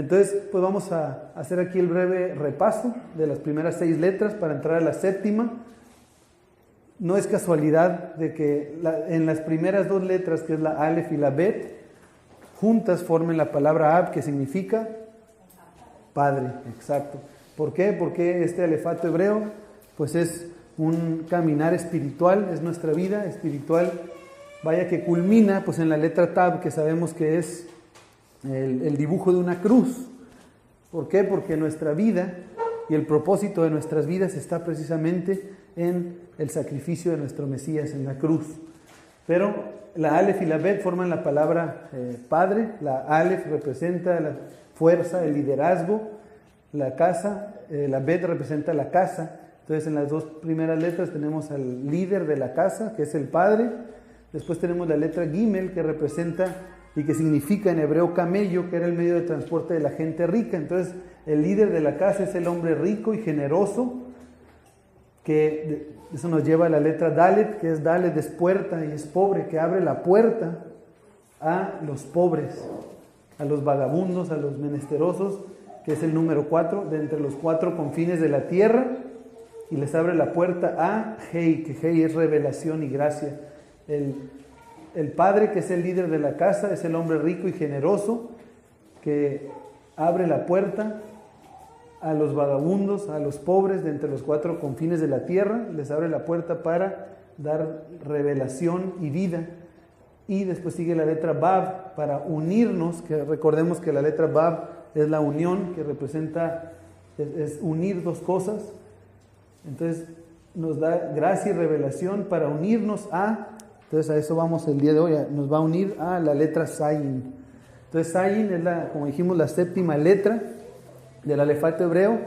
Entonces, pues vamos a hacer aquí el breve repaso de las primeras 6 letras para entrar a la séptima. No es casualidad de que en las primeras 2 letras, que es la Aleph y la Bet, juntas formen la palabra Ab, que significa Padre. Exacto. ¿Por qué? Porque este alefato hebreo, pues es un caminar espiritual, es nuestra vida espiritual. Vaya que culmina pues en la letra Tab, que sabemos que es el dibujo de una cruz. ¿Por qué? Porque nuestra vida y el propósito de nuestras vidas está precisamente en el sacrificio de nuestro Mesías en la cruz. Pero la Aleph y la Bet forman la palabra Padre. La Aleph representa la fuerza, el liderazgo, la casa. La Bet representa la casa. Entonces en las 2 primeras letras tenemos al líder de la casa, que es el Padre. Después tenemos la letra Gimel, que representa y que significa en hebreo camello, que era el medio de transporte de la gente rica. Entonces el líder de la casa es el hombre rico y generoso, que eso nos lleva a la letra Dalet, que es Dalet, es puerta y es pobre, que abre la puerta a los pobres, a los vagabundos, a los menesterosos, que es el número 4, de entre los 4 confines de la tierra, y les abre la puerta a Hei, que Hei es revelación y gracia. El padre, que es el líder de la casa, es el hombre rico y generoso, que abre la puerta a los vagabundos, a los pobres de entre los 4 confines de la tierra, les abre la puerta para dar revelación y vida. Y después sigue la letra Bab para unirnos, que recordemos que la letra Bab es la unión, que representa, es unir 2 cosas. Entonces nos da gracia y revelación para unirnos entonces a eso vamos el día de hoy, nos va a unir a la letra Zayin. Entonces Zayin es como dijimos, la 7ª letra del alefato hebreo,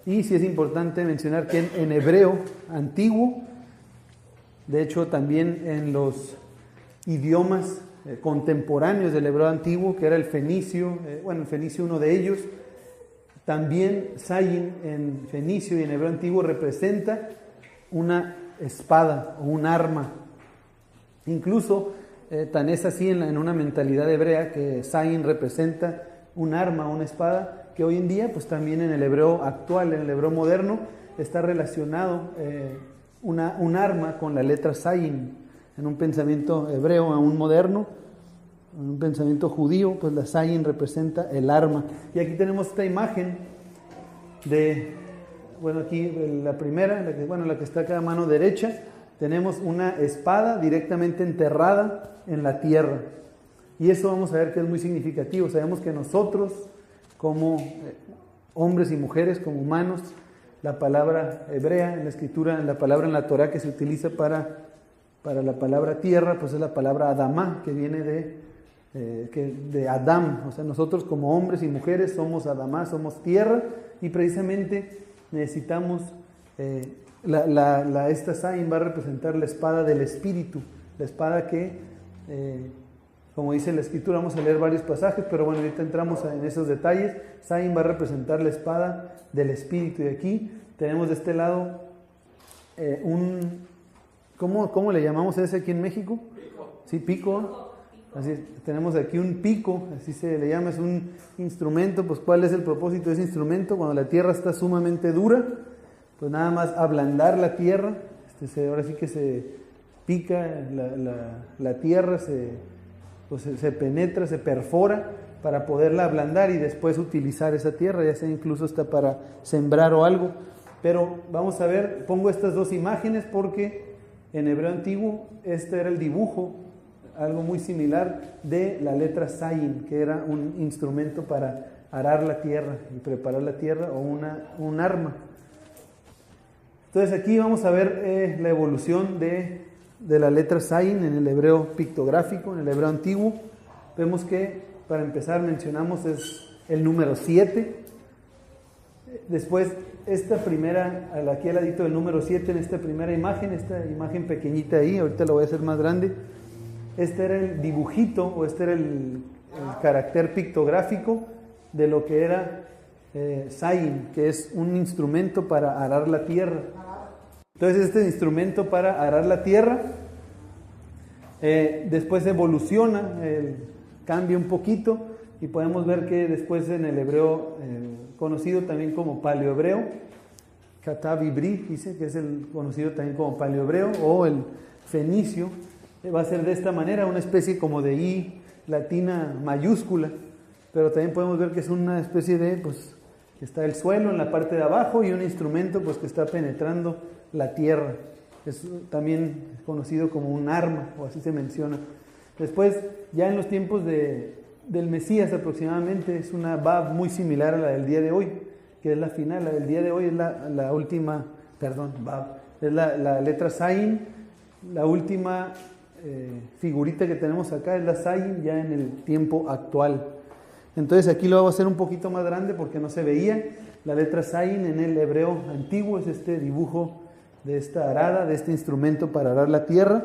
y sí es importante mencionar que en hebreo antiguo, de hecho también en los idiomas contemporáneos del hebreo antiguo, que era el fenicio, el fenicio uno de ellos, también Zayin en fenicio y en hebreo antiguo representa una espada o un arma. Incluso tan es así en una mentalidad hebrea que Zayin representa un arma, una espada, que hoy en día pues también en el hebreo actual, en el hebreo moderno, está relacionado un arma con la letra Zayin. En un pensamiento hebreo aún moderno, en un pensamiento judío, pues la Zayin representa el arma. Y aquí tenemos esta imagen aquí la primera, la que está acá a mano derecha, tenemos una espada directamente enterrada en la tierra. Y eso vamos a ver que es muy significativo. Sabemos que nosotros, como hombres y mujeres, como humanos, la palabra hebrea en la escritura, la palabra en la Torah que se utiliza para la palabra tierra, pues es la palabra Adamá, que viene de Adam. O sea, nosotros como hombres y mujeres somos Adamá, somos tierra, y precisamente necesitamos, esta Zayin va a representar la espada del Espíritu, la espada que, como dice la escritura, vamos a leer varios pasajes, pero bueno, ahorita entramos en esos detalles. Zayin va a representar la espada del Espíritu, y aquí tenemos de este lado ¿cómo le llamamos a ese aquí en México? Pico. Sí, pico. Así es, tenemos aquí un pico, así se le llama, es un instrumento. Pues ¿cuál es el propósito de ese instrumento? Cuando la tierra está sumamente dura, pues nada más ablandar la tierra. Ahora sí que se pica la tierra, se penetra, se perfora para poderla ablandar y después utilizar esa tierra, ya sea incluso hasta para sembrar o algo. Pero vamos a ver, pongo estas 2 imágenes porque en hebreo antiguo este era el dibujo, algo muy similar, de la letra Zayin, que era un instrumento para arar la tierra y preparar la tierra, o un arma. Entonces aquí vamos a ver la evolución de la letra Zayin en el hebreo pictográfico, en el hebreo antiguo. Vemos que, para empezar, mencionamos es el número 7. Después, esta primera, aquí al ladito del número 7, en esta primera imagen, esta imagen pequeñita ahí, ahorita lo voy a hacer más grande. Este era el dibujito, o este era el carácter pictográfico de lo que era Zayin, que es un instrumento para arar la tierra. Entonces este instrumento para arar la tierra después evoluciona, cambia un poquito, y podemos ver que después en el hebreo, conocido también como paleohebreo, Katav Ibri, dice que es el conocido también como paleohebreo, o el fenicio, va a ser de esta manera, una especie como de I latina mayúscula, pero también podemos ver que es una especie de, pues, está el suelo en la parte de abajo y un instrumento pues que está penetrando la tierra. Es también conocido como un arma, o así se menciona. Después, ya en los tiempos del Mesías aproximadamente, es una Bab muy similar a la del día de hoy, que es la final. La del día de hoy es la última, perdón, Bab, es la letra Zayin. La última figurita que tenemos acá es la Zayin ya en el tiempo actual. Entonces aquí lo vamos a hacer un poquito más grande porque no se veía. La letra Zayin en el hebreo antiguo es este dibujo de esta arada, de este instrumento para arar la tierra.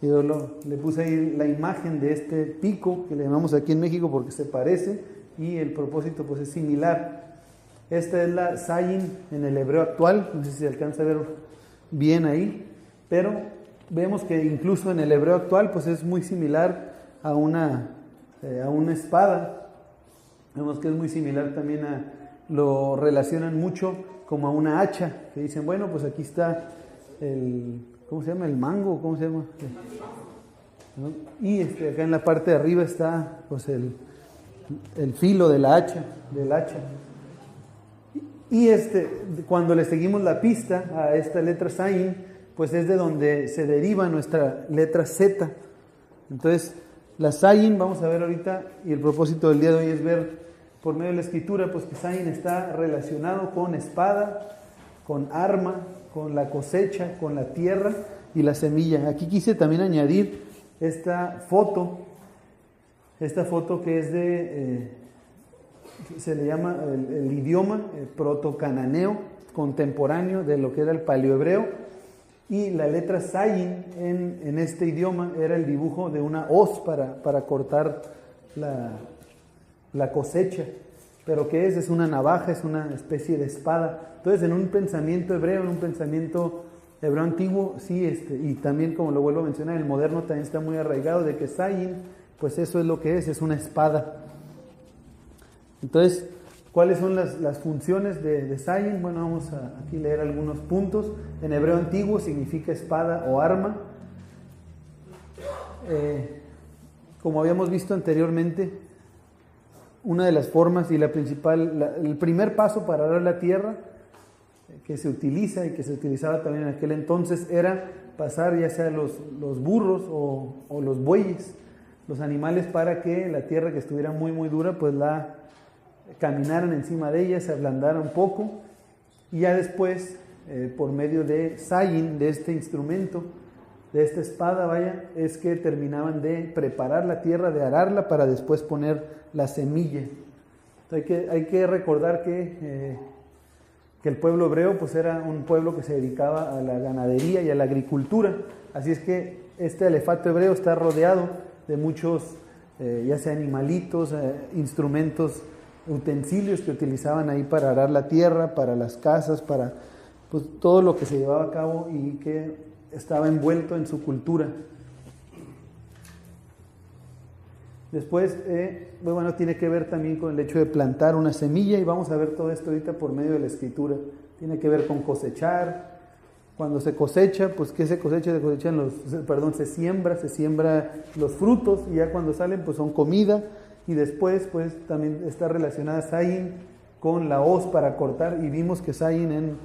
Yo le puse ahí la imagen de este pico que le llamamos aquí en México porque se parece y el propósito pues es similar. Esta es la Zayin en el hebreo actual, no sé si se alcanza a ver bien ahí, pero vemos que incluso en el hebreo actual pues es muy similar a una espada. Vemos que es muy similar también lo relacionan mucho como a una hacha, que dicen, bueno, pues aquí está ¿cómo se llama? El mango, ¿cómo se llama? ¿No? Y acá en la parte de arriba está pues el filo de la hacha, Y cuando le seguimos la pista a esta letra Zayin, pues es de donde se deriva nuestra letra Z. Entonces, la Zayin, vamos a ver ahorita, y el propósito del día de hoy es ver por medio de la escritura, pues que Zayin está relacionado con espada, con arma, con la cosecha, con la tierra y la semilla. Aquí quise también añadir esta foto que es se le llama el idioma proto-cananeo contemporáneo de lo que era el paleohebreo, y la letra Zayin en este idioma era el dibujo de una hoz para cortar la cosecha. Pero ¿qué es? Es una navaja, es una especie de espada. Entonces, en un pensamiento hebreo, en un pensamiento hebreo antiguo, sí, y también, como lo vuelvo a mencionar, el moderno también está muy arraigado de que Zayin, pues eso es lo que es una espada. Entonces, ¿cuáles son las funciones de Zayin? Bueno, vamos a aquí leer algunos puntos. En hebreo antiguo significa espada o arma. Como habíamos visto anteriormente, una de las formas y la principal, el primer paso para arar la tierra que se utiliza y que se utilizaba también en aquel entonces era pasar ya sea los burros o los bueyes, los animales, para que la tierra que estuviera muy muy dura pues la caminaran encima de ella, se ablandara un poco, y ya después por medio de Zayin, de este instrumento, de esta espada, es que terminaban de preparar la tierra, de ararla para después poner la semilla. Entonces hay que recordar que el pueblo hebreo pues era un pueblo que se dedicaba a la ganadería y a la agricultura, así es que este alefato hebreo está rodeado de muchos, ya sea animalitos, instrumentos, utensilios que utilizaban ahí para arar la tierra, para las casas, para pues, todo lo que se llevaba a cabo y que estaba envuelto en su cultura. Después, bueno, tiene que ver también con el hecho de plantar una semilla, y vamos a ver todo esto ahorita por medio de la escritura. Tiene que ver con cosechar. Cuando se cosecha, pues ¿qué se cosecha? Se siembra los frutos, y ya cuando salen pues son comida. Y después pues también está relacionada Zayin con la hoz para cortar, y vimos que Zayin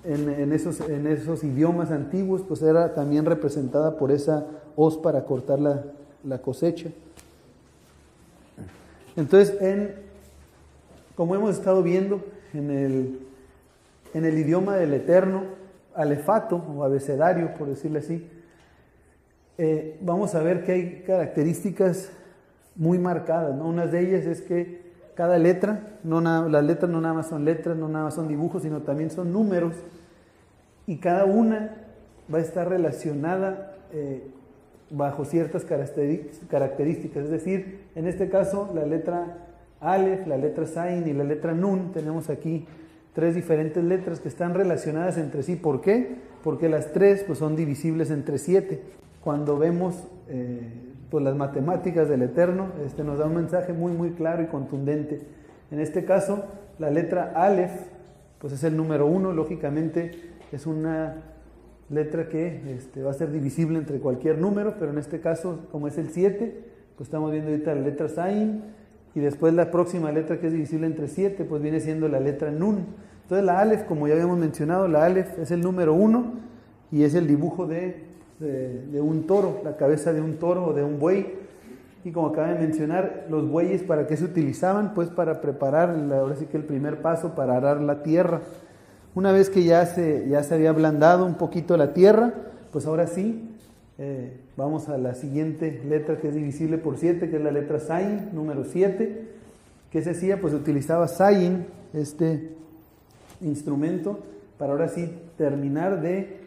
en esos idiomas antiguos pues era también representada por esa hoz para cortar la cosecha. Entonces, como hemos estado viendo en el idioma del Eterno, alefato o abecedario, por decirlo así, vamos a ver que hay características muy marcadas, ¿no? Una de ellas es que cada letra, las letras no nada más son letras, no nada más son dibujos, sino también son números, y cada una va a estar relacionada bajo ciertas características. Es decir, en este caso la letra Aleph, la letra Zayin y la letra Nun, tenemos aquí 3 diferentes letras que están relacionadas entre sí. ¿Por qué? Porque las 3 pues, son divisibles entre 7. Cuando vemos pues las matemáticas del Eterno, nos da un mensaje muy muy claro y contundente. En este caso, la letra Aleph, pues es el número 1, lógicamente es una letra que va a ser divisible entre cualquier número, pero en este caso, como es el 7, pues estamos viendo ahorita la letra Zayin, y después la próxima letra que es divisible entre 7, pues viene siendo la letra Nun. Entonces la Aleph, como ya habíamos mencionado, la Aleph es el número 1 y es el dibujo de un toro, la cabeza de un toro o de un buey. Y como acaba de mencionar, los bueyes, ¿para qué se utilizaban? Pues para preparar, ahora sí que el primer paso para arar la tierra. Una vez que ya se había ablandado un poquito la tierra, pues ahora sí, vamos a la siguiente letra que es divisible por 7, que es la letra Zayin, número 7. ¿Qué se hacía? Pues se utilizaba Zayin, este instrumento, para ahora sí terminar de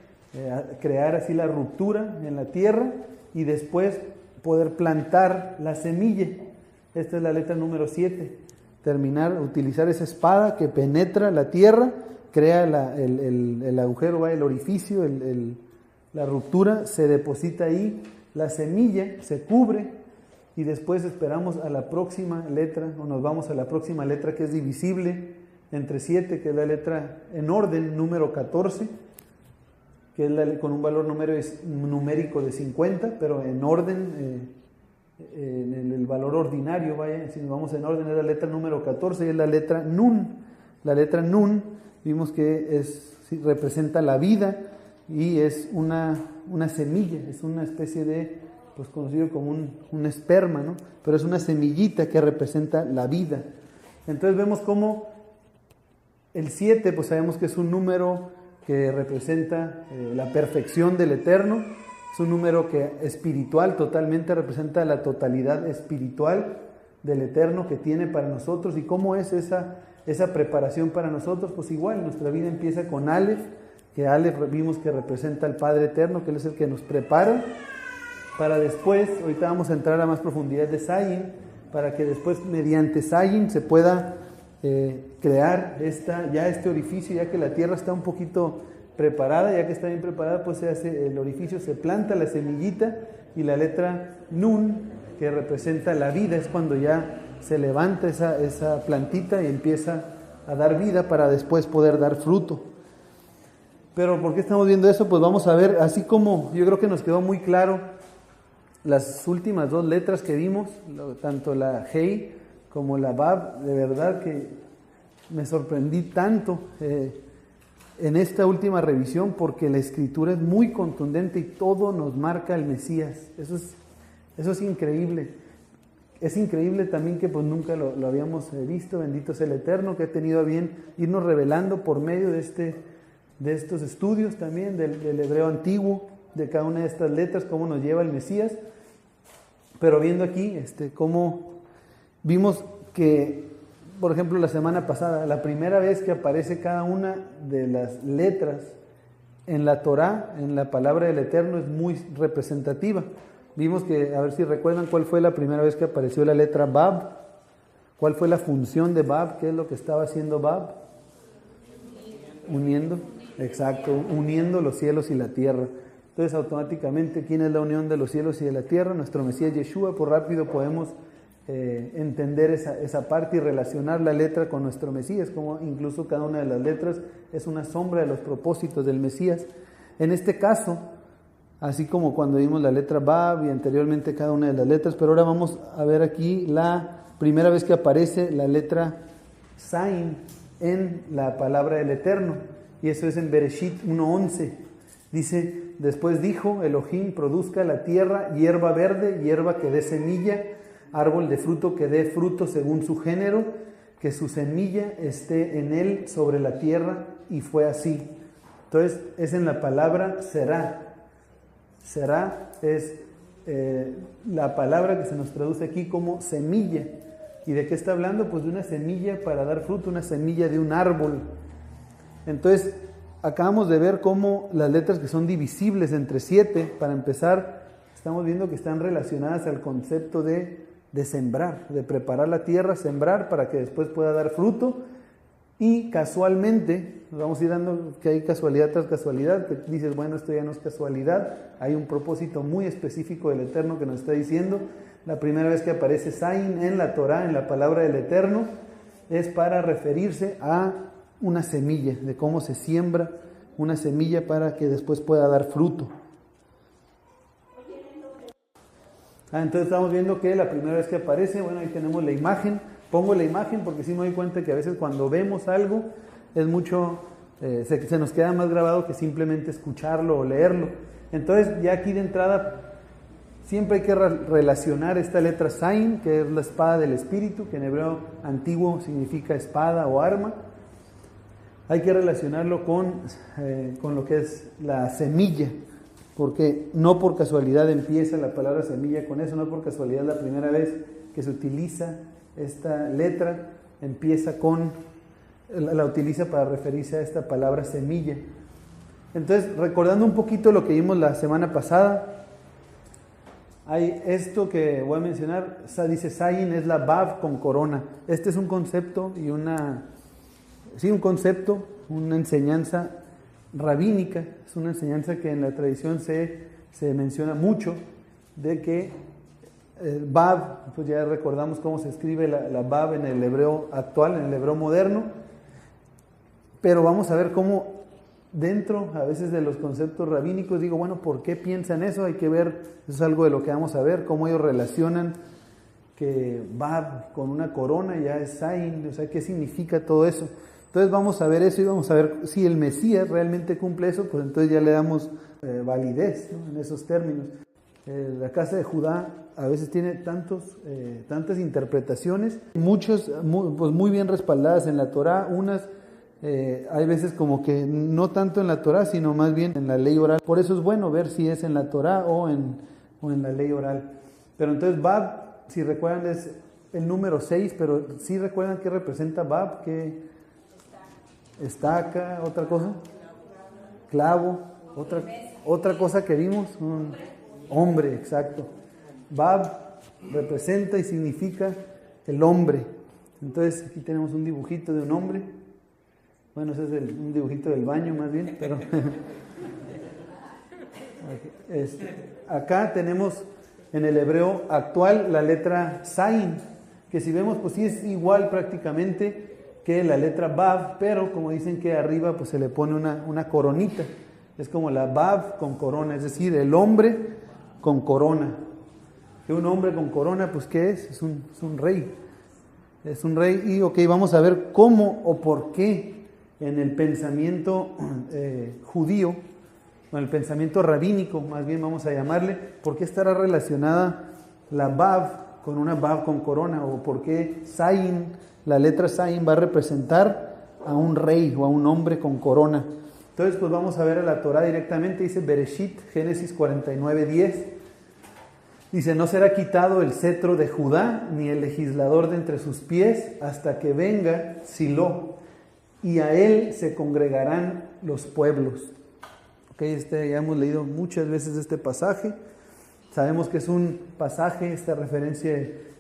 crear así la ruptura en la tierra y después poder plantar la semilla. Esta es la letra número 7. Utilizar esa espada que penetra la tierra, crea el agujero, el orificio, la ruptura, se deposita ahí la semilla, se cubre y después esperamos a la próxima letra, o nos vamos a la próxima letra que es divisible entre 7, que es la letra en orden número 14, que es con un valor numérico de 50, pero en orden, en el valor ordinario, si nos vamos en orden, es la letra número 14 y es la letra Nun. La letra Nun, vimos que representa la vida y es una semilla, es una especie de, pues conocido como un esperma, ¿no? Pero es una semillita que representa la vida. Entonces vemos cómo el 7, pues sabemos que es un número que representa la perfección del Eterno, es un número que espiritual, totalmente representa la totalidad espiritual del Eterno que tiene para nosotros. ¿Y cómo es esa preparación para nosotros? Pues igual, nuestra vida empieza con Aleph, que Aleph vimos que representa al Padre Eterno, que Él es el que nos prepara, para después, ahorita vamos a entrar a más profundidad de Zayin, para que después mediante Zayin se pueda crear este orificio, ya que la tierra está un poquito preparada, ya que está bien preparada, pues se hace el orificio, se planta la semillita y la letra Nun, que representa la vida, es cuando ya se levanta esa plantita y empieza a dar vida para después poder dar fruto. Pero ¿por qué estamos viendo eso? Pues vamos a ver, así como yo creo que nos quedó muy claro las últimas 2 letras que vimos, tanto la Hei como la Bab, de verdad que me sorprendí tanto en esta última revisión, porque la escritura es muy contundente y todo nos marca el Mesías. Eso es increíble. Es increíble también que pues nunca lo habíamos visto. Bendito sea el Eterno, que ha tenido a bien irnos revelando por medio de estos estudios también del hebreo antiguo, de cada una de estas letras, cómo nos lleva el Mesías. Pero viendo aquí cómo vimos que, por ejemplo, la semana pasada, la primera vez que aparece cada una de las letras en la Torá, en la palabra del Eterno, es muy representativa. Vimos que, a ver si recuerdan, cuál fue la primera vez que apareció la letra Bab, cuál fue la función de Bab, qué es lo que estaba haciendo Bab, uniendo los cielos y la tierra. Entonces automáticamente, ¿quién es la unión de los cielos y de la tierra? Nuestro Mesías Yeshua. Por rápido podemos entender esa parte y relacionar la letra con nuestro Mesías, como incluso cada una de las letras es una sombra de los propósitos del Mesías. En este caso, así como cuando vimos la letra Bab y anteriormente cada una de las letras, pero ahora vamos a ver aquí la primera vez que aparece la letra Zayin en la palabra del Eterno, y eso es en Bereshit 1:11. Dice: después dijo Elohim, produzca la tierra hierba verde, hierba que dé semilla, árbol de fruto que dé fruto según su género, que su semilla esté en él sobre la tierra, y fue así. Entonces es en la palabra será. Será es la palabra que se nos traduce aquí como semilla. ¿Y de qué está hablando? Pues de una semilla para dar fruto, una semilla de un árbol. Entonces acabamos de ver cómo las letras que son divisibles entre 7, para empezar, estamos viendo que están relacionadas al concepto de sembrar, de preparar la tierra, sembrar para que después pueda dar fruto. y casualmente, nos vamos a ir dando que hay casualidad tras casualidad, que dices, bueno, esto ya no es casualidad, hay un propósito muy específico del Eterno que nos está diciendo. La primera vez que aparece Zayin en la Torah, en la palabra del Eterno, es para referirse a una semilla, de cómo se siembra una semilla para que después pueda dar fruto. Entonces estamos viendo que la primera vez que aparece, bueno, ahí tenemos la imagen. Pongo la imagen porque sí me doy cuenta que a veces cuando vemos algo es mucho, se nos queda más grabado que simplemente escucharlo o leerlo. Entonces ya aquí de entrada siempre hay que relacionar esta letra Zayin, que es la espada del espíritu, que en hebreo antiguo significa espada o arma. Hay que relacionarlo con lo que es la semilla, porque no por casualidad empieza la palabra semilla con eso, no por casualidad la primera vez que se utiliza esta letra, la utiliza para referirse a esta palabra semilla. Entonces, recordando un poquito lo que vimos la semana pasada, hay esto que voy a mencionar, dice Zayin es la Vav con corona. Este es un concepto y una enseñanza rabínica, es una enseñanza que en la tradición se menciona mucho, de que el Vav, pues ya recordamos cómo se escribe la Vav en el hebreo actual, en el hebreo moderno, pero vamos a ver cómo dentro a veces de los conceptos rabínicos, digo, bueno, ¿por qué piensan eso? Hay que ver, eso es algo de lo que vamos a ver, cómo ellos relacionan que Vav con una corona ya es Zayin, o sea, ¿qué significa todo eso? Entonces vamos a ver eso y vamos a ver si el Mesías realmente cumple eso, pues entonces ya le damos validez, ¿no?, en esos términos. La casa de Judá a veces tiene tantas interpretaciones, muchas muy bien respaldadas en la Torah, unas hay veces como que no tanto en la Torah, sino más bien en la ley oral. Por eso es bueno ver si es en la Torah o en la ley oral. Pero entonces Bab, si recuerdan, es el número 6, pero si recuerdan qué representa Bab, que estaca, otra cosa, clavo, otra cosa que vimos, un hombre, exacto. Bab representa y significa el hombre. Entonces aquí tenemos un dibujito de un hombre. Bueno, ese es un dibujito del baño más bien, pero acá tenemos en el hebreo actual la letra Zayin, que si vemos pues sí es igual prácticamente que la letra Vav, pero como dicen que arriba pues se le pone una coronita, es como la Vav con corona, es decir, el hombre con corona. Que un hombre con corona, pues ¿qué es? Es un rey, es un rey. Y ok, vamos a ver cómo o por qué en el pensamiento judío, o en el pensamiento rabínico, más bien vamos a llamarle, ¿por qué estará relacionada la Vav con una Vav con corona? ¿O por qué Zayin, la letra Zayin va a representar a un rey o a un hombre con corona? Entonces pues vamos a ver a la Torah directamente, dice Bereshit, Génesis 49:10, dice, no será quitado el cetro de Judá, ni el legislador de entre sus pies, hasta que venga Silo, y a él se congregarán los pueblos. Okay, ya hemos leído muchas veces este pasaje. Sabemos que es un pasaje, esta referencia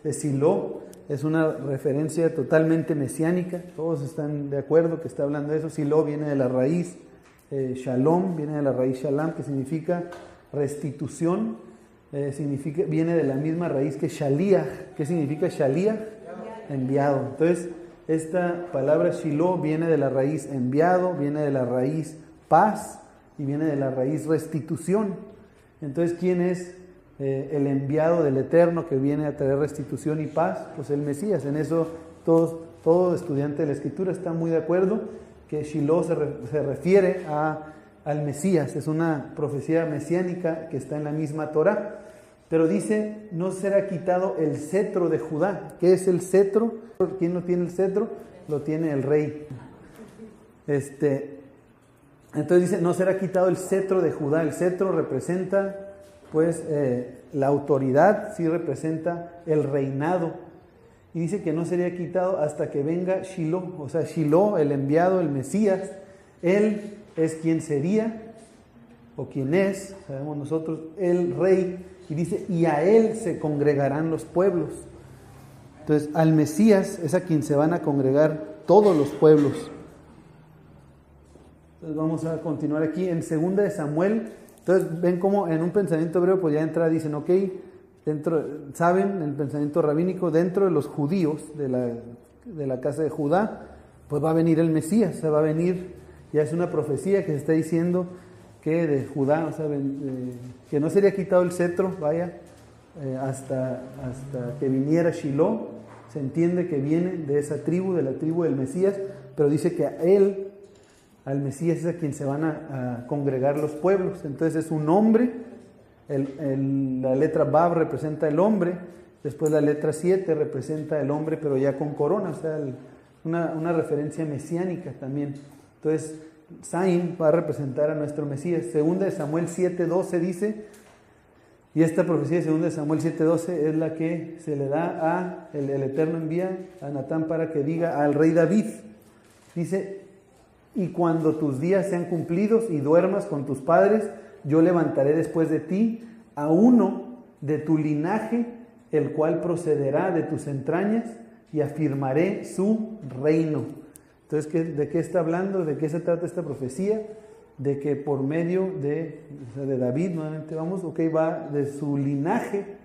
de Silo, es una referencia totalmente mesiánica. Todos están de acuerdo que está hablando de eso. Silo viene de la raíz Shalom, viene de la raíz Shalom, que significa restitución. Viene de la misma raíz que Shaliach. ¿Qué significa Shaliach? Enviado. Entonces, esta palabra Shiloh viene de la raíz enviado, viene de la raíz paz y viene de la raíz restitución. Entonces, ¿quién es el enviado del Eterno que viene a traer restitución y paz? Pues el Mesías. En eso todo estudiante de la Escritura está muy de acuerdo que Shiloh se refiere al Mesías. Es una profecía mesiánica que está en la misma Torah. Pero dice, no será quitado el cetro de Judá. ¿Qué es el cetro? ¿Quién no tiene el cetro? Lo tiene el rey. Entonces dice, no será quitado el cetro de Judá. El cetro representa, pues, la autoridad, sí representa el reinado. Y dice que no sería quitado hasta que venga Shiloh. O sea, Shiloh, el enviado, el Mesías, él es quien sería, o quien es, sabemos nosotros, el rey. Y dice, y a él se congregarán los pueblos. Entonces, al Mesías es a quien se van a congregar todos los pueblos. Entonces vamos a continuar aquí en 2 de Samuel. Entonces ven cómo en un pensamiento hebreo pues ya entra, dicen, ok, saben, el pensamiento rabínico, dentro de los judíos, de la casa de Judá, pues va a venir el Mesías, va a venir, ya es una profecía que se está diciendo que de Judá, o sea, que no sería quitado el cetro, hasta que viniera Shiloh. Se entiende que viene de esa tribu, de la tribu del Mesías, pero dice que al Mesías es a quien se van a congregar los pueblos. Entonces es un hombre, la letra Bab representa el hombre, después la letra 7 representa el hombre, pero ya con corona, o sea, una referencia mesiánica también. Entonces, Zain va a representar a nuestro Mesías. 2 de Samuel 7:12 dice, y esta profecía de 2 de Samuel 7:12 es la que se le da el Eterno envía a Natán para que diga al rey David. Dice, y cuando tus días sean cumplidos y duermas con tus padres, yo levantaré después de ti a uno de tu linaje, el cual procederá de tus entrañas, y afirmaré su reino. Entonces, ¿de qué está hablando? ¿De qué se trata esta profecía? De que por medio de David, nuevamente vamos, de su linaje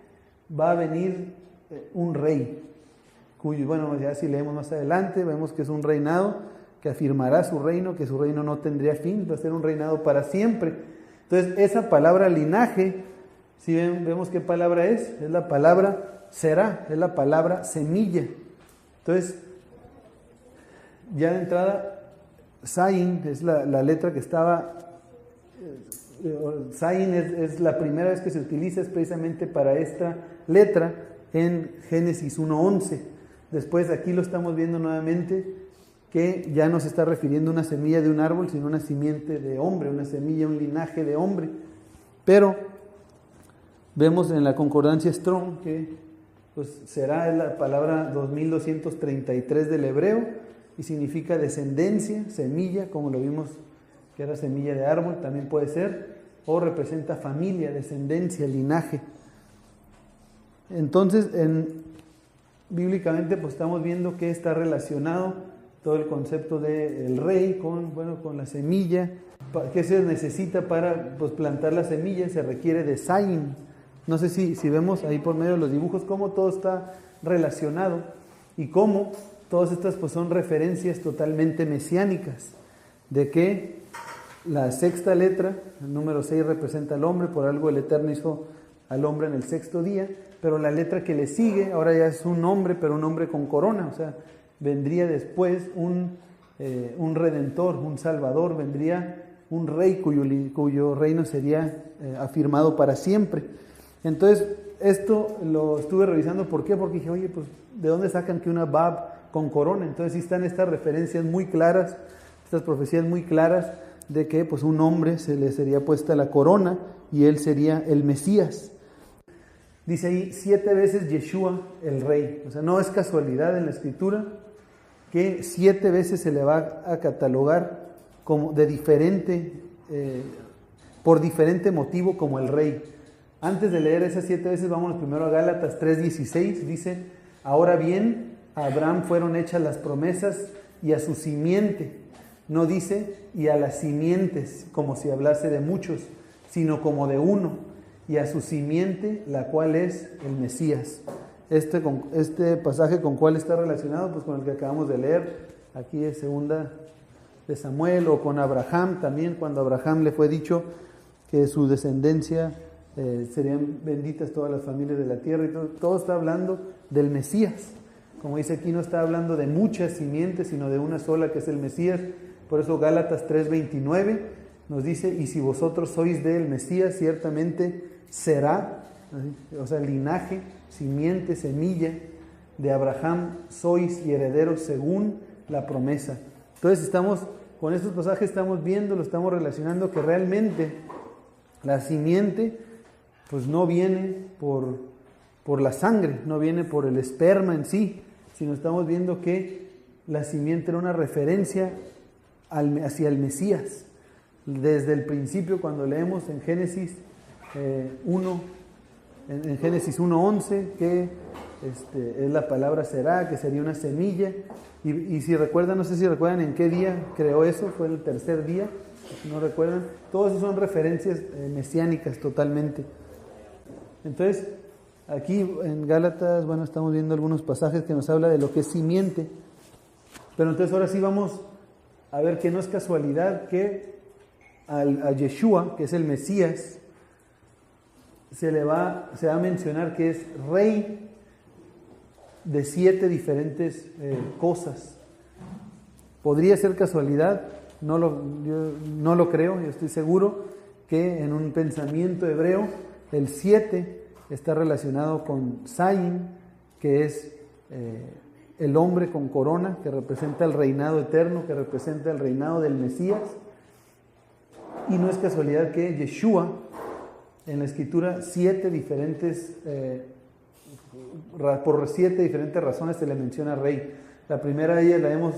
va a venir un rey, cuyo, bueno, ya si leemos más adelante, vemos que es un reinado que afirmará su reino, que su reino no tendría fin, va a ser un reinado para siempre. Entonces, esa palabra linaje, si vemos qué palabra es la palabra será, es la palabra semilla. Entonces, ya de entrada, Zain es la letra que estaba, Zain es la primera vez que se utiliza, es precisamente para esta letra en Génesis 1:11. Después aquí lo estamos viendo nuevamente, que ya no se está refiriendo a una semilla de un árbol, sino una simiente de hombre, una semilla, un linaje de hombre. Pero vemos en la concordancia Strong que pues, será la palabra 2233 del hebreo, y significa descendencia, semilla, como lo vimos que era semilla de árbol, también puede ser, o representa familia, descendencia, linaje. Entonces, bíblicamente pues estamos viendo que está relacionado todo el concepto del rey con la semilla. ¿Qué se necesita para pues, plantar la semilla? Se requiere de Zain. No sé si vemos ahí por medio de los dibujos cómo todo está relacionado y cómo todas estas pues, son referencias totalmente mesiánicas, de que la sexta letra, el número 6, representa al hombre, por algo el Eterno hizo al hombre en el sexto día, pero la letra que le sigue ahora ya es un hombre, pero un hombre con corona, o sea, vendría después un redentor, un salvador, vendría un rey cuyo reino sería afirmado para siempre. Entonces, esto lo estuve revisando, ¿por qué? Porque dije, oye, pues, ¿de dónde sacan que una Bab con corona? Entonces sí están estas referencias muy claras, estas profecías muy claras de que pues un hombre se le sería puesta la corona y él sería el Mesías. Dice ahí 7 veces Yeshua el rey, o sea, no es casualidad en la escritura que 7 veces se le va a catalogar como por diferente motivo como el rey. Antes de leer esas 7 veces, vámonos primero a Gálatas 3:16, dice, ahora bien, a Abraham fueron hechas las promesas y a su simiente, no dice y a las simientes, como si hablase de muchos, sino como de uno, y a su simiente, la cual es el Mesías. Este pasaje, ¿con cuál está relacionado? Pues con el que acabamos de leer, aquí es 2 de Samuel, o con Abraham también, cuando a Abraham le fue dicho que su descendencia serían benditas todas las familias de la tierra, y todo está hablando del Mesías. Como dice aquí, no está hablando de muchas simientes, sino de una sola, que es el Mesías. Por eso Gálatas 3:29 nos dice, y si vosotros sois del Mesías, ciertamente será, o sea, linaje, simiente, semilla de Abraham sois y herederos según la promesa. Entonces con estos pasajes estamos viendo, lo estamos relacionando, que realmente la simiente pues no viene por la sangre, no viene por el esperma en sí, sino estamos viendo que la simiente era una referencia hacia el Mesías. Desde el principio, cuando leemos en Génesis 1, en Génesis 1:11, que es la palabra será, que sería una semilla. Y si recuerdan, no sé si recuerdan en qué día creó eso, fue el tercer día, no recuerdan. Todos esos son referencias mesiánicas totalmente. Entonces, aquí en Gálatas, bueno, estamos viendo algunos pasajes que nos habla de lo que es simiente. Pero entonces ahora sí vamos a ver que no es casualidad que a Yeshua, que es el Mesías, se va a mencionar que es rey de 7 diferentes cosas. ¿Podría ser casualidad? Yo no lo creo. Yo estoy seguro que en un pensamiento hebreo el 7 está relacionado con Zayin, que es el hombre con corona, que representa el reinado eterno, que representa el reinado del Mesías. Y no es casualidad que Yeshua, en la escritura, 7 diferentes por 7 diferentes razones se le menciona rey. La primera de ellas la vemos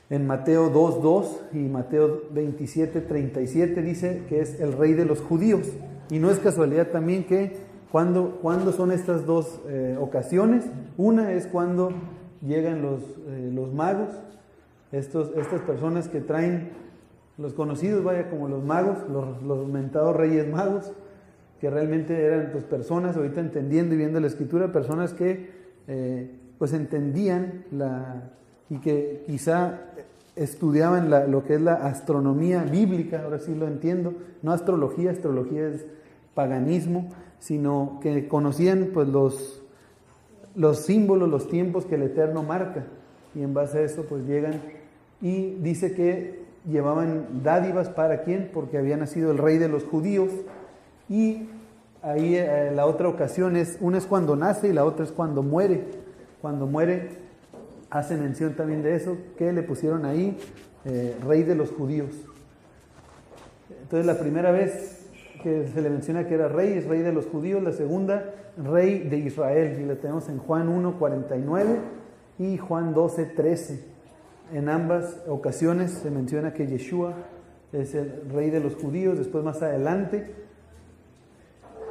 en Mateo 2:2 y Mateo 27:37, dice que es el rey de los judíos. Y no es casualidad también que cuando son estas dos ocasiones. Una es cuando llegan los magos, estas personas que traen, los conocidos, vaya, como los magos, los mentados reyes magos, que realmente eran pues personas, ahorita entendiendo y viendo la escritura, personas que pues entendían y que quizá estudiaban lo que es la astronomía bíblica. Ahora sí lo entiendo, no astrología es paganismo, sino que conocían pues los símbolos, los tiempos que el Eterno marca, y en base a eso pues llegan y dice que llevaban dádivas. ¿Para quién? Porque había nacido el rey de los judíos. Y ahí la otra ocasión una es cuando nace y la otra es cuando muere. Cuando muere hace mención también de eso, que le pusieron ahí rey de los judíos. Entonces la primera vez que se le menciona que era rey, es rey de los judíos. La segunda, rey de Israel, y la tenemos en Juan 1:49 y Juan 12:13. En ambas ocasiones se menciona que Yeshua es el rey de los judíos. Después, más adelante,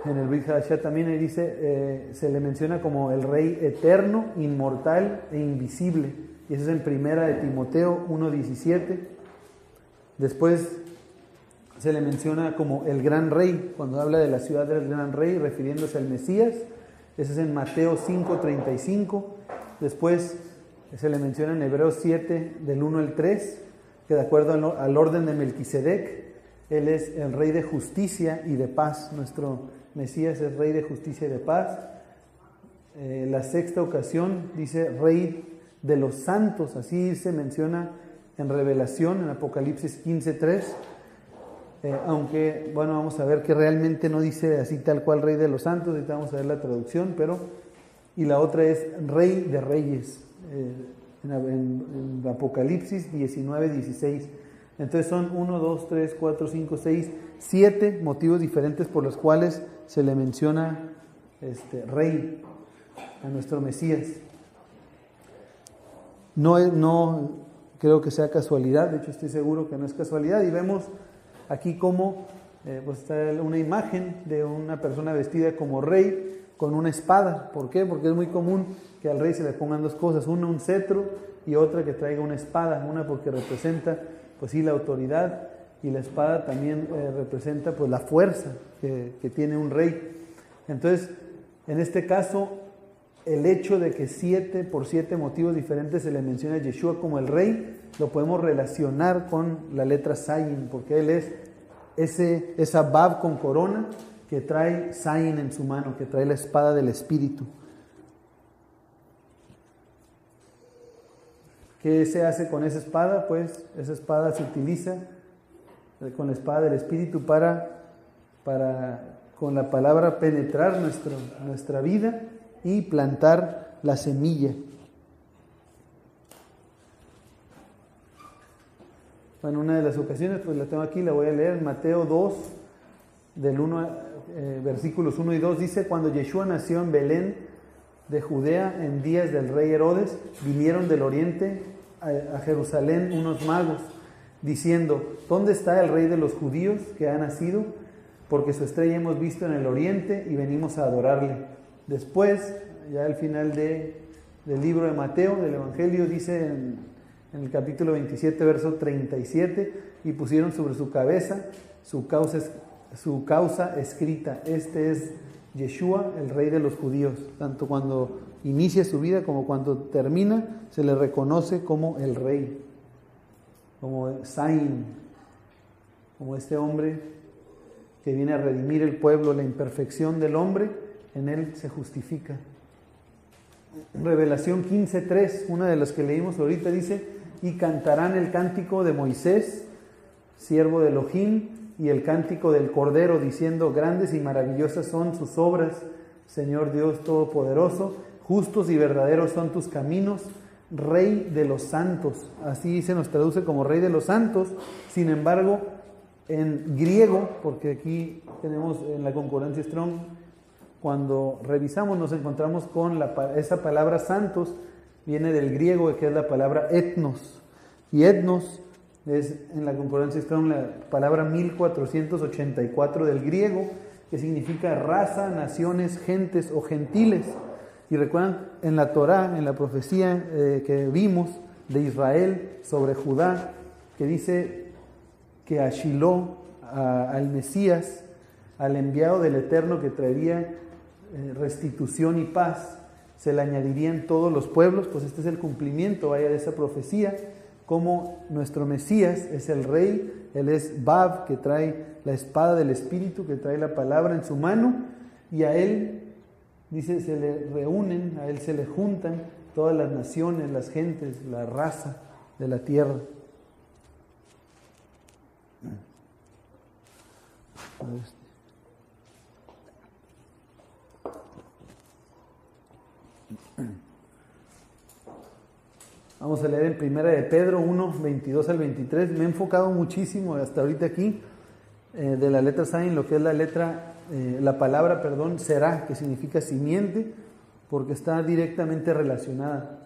en el Brit Hadashah también dice, se le menciona como el rey eterno, inmortal e invisible. Y eso es en primera de Timoteo 1:17. Después se le menciona como el gran rey, cuando habla de la ciudad del gran rey, refiriéndose al Mesías. Eso es en Mateo 5:35. Después se le menciona en Hebreos 7, del 1 al 3, que de acuerdo al orden de Melquisedec, él es el rey de justicia y de paz. Nuestro Mesías es rey de justicia y de paz. La sexta ocasión dice rey de los santos, así se menciona en Revelación, en Apocalipsis 15:3. Aunque, bueno, vamos a ver que realmente no dice así tal cual rey de los santos, ahorita vamos a ver la traducción, y la otra es rey de reyes, en Apocalipsis 19:16. Entonces son 1, 2, 3, 4, 5, 6, 7 motivos diferentes por los cuales se le menciona rey a nuestro Mesías. No creo que sea casualidad, de hecho estoy seguro que no es casualidad, y vemos aquí como pues está una imagen de una persona vestida como rey con una espada. ¿Por qué? Porque es muy común que al rey se le pongan dos cosas, una un cetro y otra que traiga una espada. Una porque representa pues sí la autoridad, y la espada también representa pues la fuerza que tiene un rey. Entonces, en este caso, el hecho de que 7 motivos diferentes se le menciona a Yeshua como el rey, lo podemos relacionar con la letra Zayin, porque él es esa Bab con corona que trae Zayin en su mano, que trae la espada del Espíritu. ¿Qué se hace con esa espada? Pues esa espada se utiliza con la espada del Espíritu para con la palabra penetrar nuestra vida y plantar la semilla. En una de las ocasiones, pues la tengo aquí, la voy a leer, Mateo 2, versículos 1 y 2, dice: cuando Yeshua nació en Belén de Judea en días del rey Herodes, vinieron del oriente a Jerusalén unos magos, diciendo: ¿dónde está el rey de los judíos que ha nacido? Porque su estrella hemos visto en el oriente y venimos a adorarle. Después, ya al final del libro de Mateo, del Evangelio, dice en el capítulo 27, verso 37, y pusieron sobre su cabeza su causa escrita. Este es Yeshua, el rey de los judíos. Tanto cuando inicia su vida como cuando termina, se le reconoce como el rey, como Zain, como este hombre que viene a redimir el pueblo. La imperfección del hombre, en él se justifica. Revelación 15:3, una de las que leímos ahorita, dice: y cantarán el cántico de Moisés, siervo de Elohim, y el cántico del Cordero, diciendo: grandes y maravillosas son sus obras, Señor Dios Todopoderoso, justos y verdaderos son tus caminos, Rey de los santos. Así se nos traduce como Rey de los santos. Sin embargo, en griego, porque aquí tenemos en la concordancia Strong, cuando revisamos nos encontramos con esa palabra santos, viene del griego, que es la palabra etnos, y etnos es en la concordancia Strong la palabra 1484 del griego, que significa raza, naciones, gentes o gentiles. Y recuerdan en la Torá, en la profecía que vimos de Israel sobre Judá, que dice que a Shiloh, al Mesías, al enviado del Eterno que traería restitución y paz, se le añadirían todos los pueblos. Pues este es el cumplimiento, vaya, de esa profecía, como nuestro Mesías es el Rey. Él es Bab, que trae la espada del Espíritu, que trae la palabra en su mano, y a él, dice, se le reúnen, a él se le juntan todas las naciones, las gentes, la raza de la tierra. Vamos a leer en Primera de Pedro 1, 22 al 23. Me he enfocado muchísimo hasta ahorita aquí de la letra Zayin, lo que es la palabra, será, que significa simiente, porque está directamente relacionada.